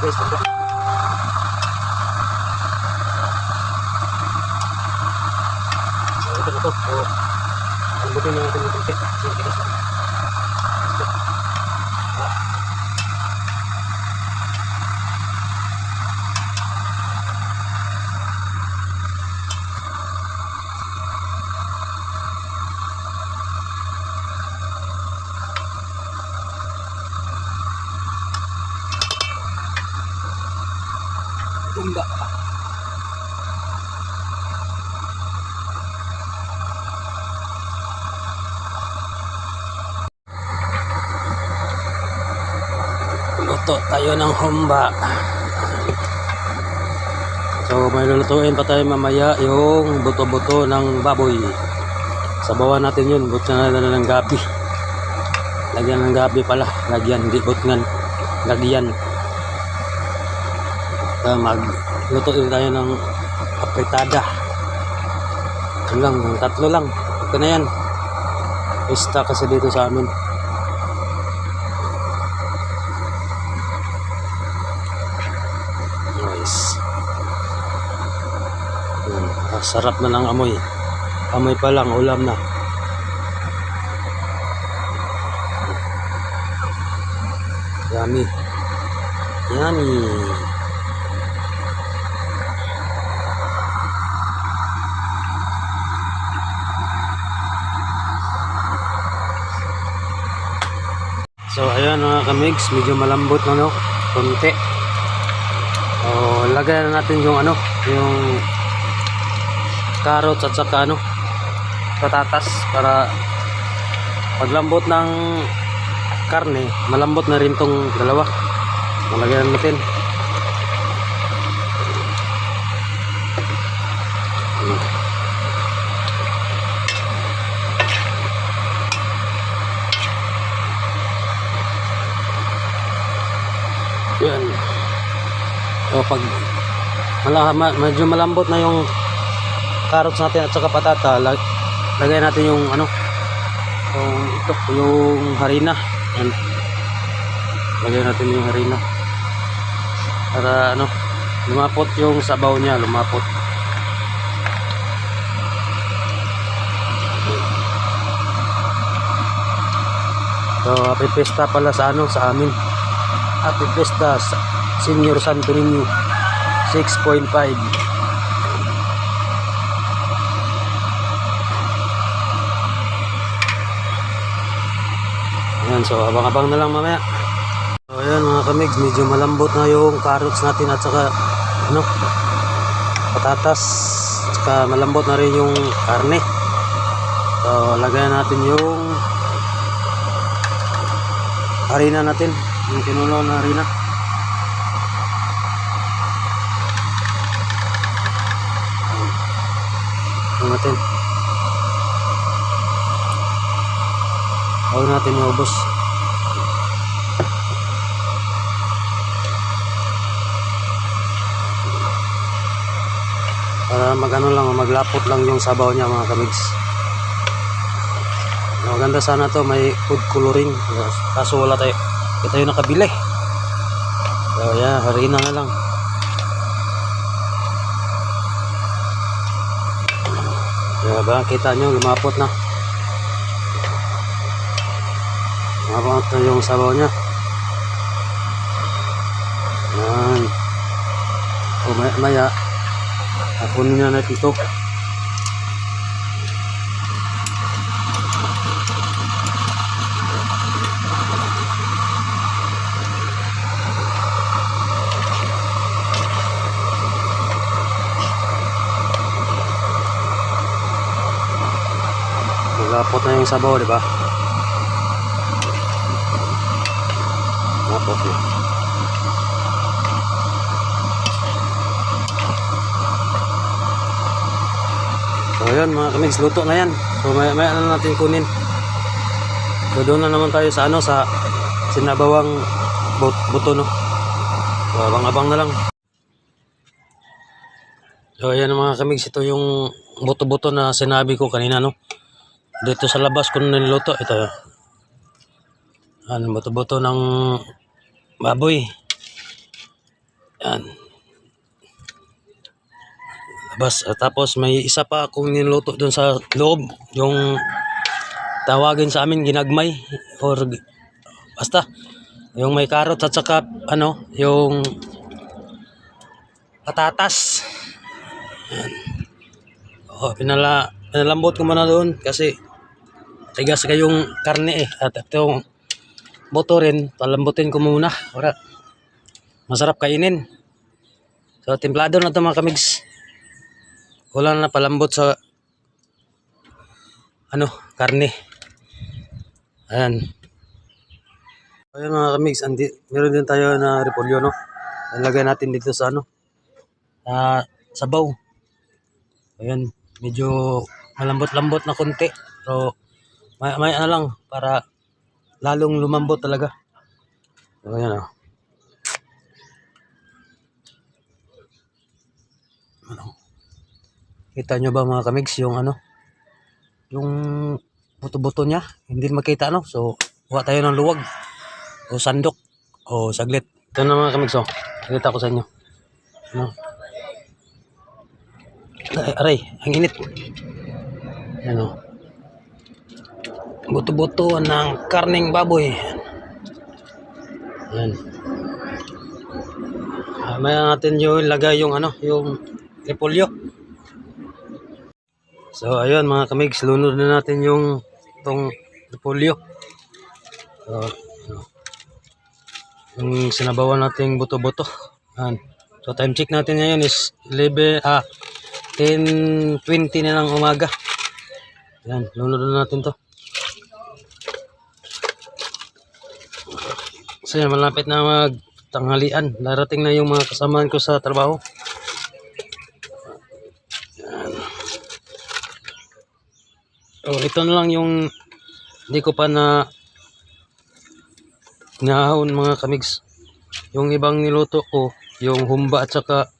tayo guys. So ito na to. So, lambutin na natin yung konti. So guys. Tumba. Luto tayo ng humba. So may lulutuin pa tayo mamaya yung buto-buto ng baboy. Sabawan natin yun. Buto na ng gabi. Lagyan ng gabi pala. Lagyan, hindi butngan. Lagyan. Magluto din tayo ng apritada. Yun lang, tatlo lang. Ito na yan. Pista kasi dito sa amin. Nice. Sarap na ng amoy. Amoy pa lang, ulam na. Yummy. Yummy. So ayan mga kamigs, medyo malambot na konti. Lagay na natin yung yung carrots at saka patatas para paglambot ng karne, malambot na rin tong dalawa. Lagyan natin. Yan. So pag medyo malambot na yung carrots natin at saka patata, lagay natin yung yung harina. Yan. Lagay natin yung harina para lumapot yung sabaw niya, lumapot. So happy pesta pala sa sa amin. Happy Fiesta Senior Santo Niño 6.5. Ayan, so abang-abang na lang mamaya. So ayan mga kamigs, medyo malambot na yung carrots natin at saka patatas, at saka malambot na rin yung karne. So lagayan natin yung harina natin, yung kinulo na harina. Huwag natin iubos. Para maglapot lang yung sabaw niya mga kamigs. Maganda sana to, may food coloring, kaso wala tayo. Ito yung nakabili. So yeah, harina na lang. Diba, kita nyo, lumapot na. Lumapot na yung sabaw nya. Yan. O maya kunin na natin ito. Lapot na yung sabaw, di ba? Lapot na. So ayun mga kamigs, luto na yan. So maya na natin kunin. So doon na naman tayo sa sa sinabawang buto, no? So abang-abang na lang. So ayan mga kamigs, ito yung buto-buto na sinabi ko kanina, no? Dito sa labas ko niluto. Ito. Buto-buto ng baboy. Yan. Tapos may isa pa akong niluto doon sa loob. Yung tawagin sa amin ginagmay. Or basta. Yung may carrot at saka yung patatas. Yan. Pinalambot ko muna doon kasi tigas kayong karne at itong buto rin palambutin ko muna para masarap kainin. So templado na ito mga kamigs, wala na palambot sa karne. Ayan mga kamigs, meron din tayo na repolyo, no? Ilagay natin dito sa sabaw. Ayan, medyo malambot-lambot na konti. So, may lang para lalong lumambot talaga. So, ayan Kita nyo ba mga kamigs yung yung buto-buto niya? Hindi makita, no? So, kuha tayo ng luwag o sandok o saglit. Ito na mga kamigs, nakita ko sa inyo. Aray, ang init. Buto-buto ng karneng baboy. Ayan. Maya natin yung lagay yung yung repolyo. So ayun mga kamigs, lunod na natin yung itong repolyo. So, yung sinabawan nating buto-buto. Ayan. So time check natin ngayon is 10:20 na ng umaga. Ayan, lunod na natin to. So yan, malapit na magtanghalian. Darating na yung mga kasamahan ko sa trabaho. So ito na lang yung hindi ko pa nahahon mga kamigs. Yung ibang niluto ko, yung humba at saka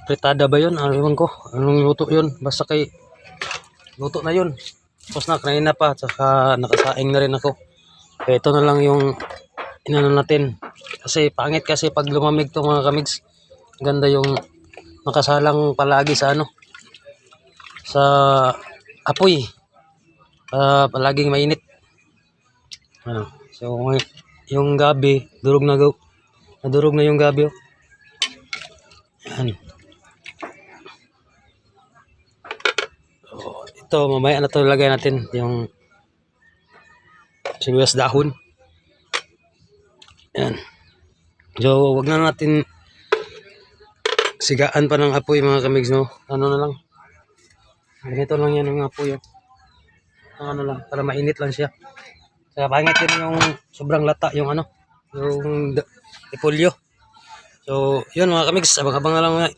fritada ba yun? Ewan ko, anong luto yun? Basta luto na yun. Tapos na, kanina pa, at saka nakasaing na rin ako. Kaya ito na lang yung natin. Kasi pangit kasi pag lumamig to mga kamigs. Ganda yung makasalang palagi sa sa apoy. Palaging mainit. So yung gabi, durog na yung gabi. Yan. So, ito mamaya na to lagay natin yung sibuyas dahon. Yan. So wag na natin sigaan pa ng apoy mga kamigs, no? Na lang. Ganito lang yan ng apoy. Lang para mainit lang siya. Kaya pangit din yung sobrang lata yung yung repolyo. So yun mga kamigs, abang-abang na lang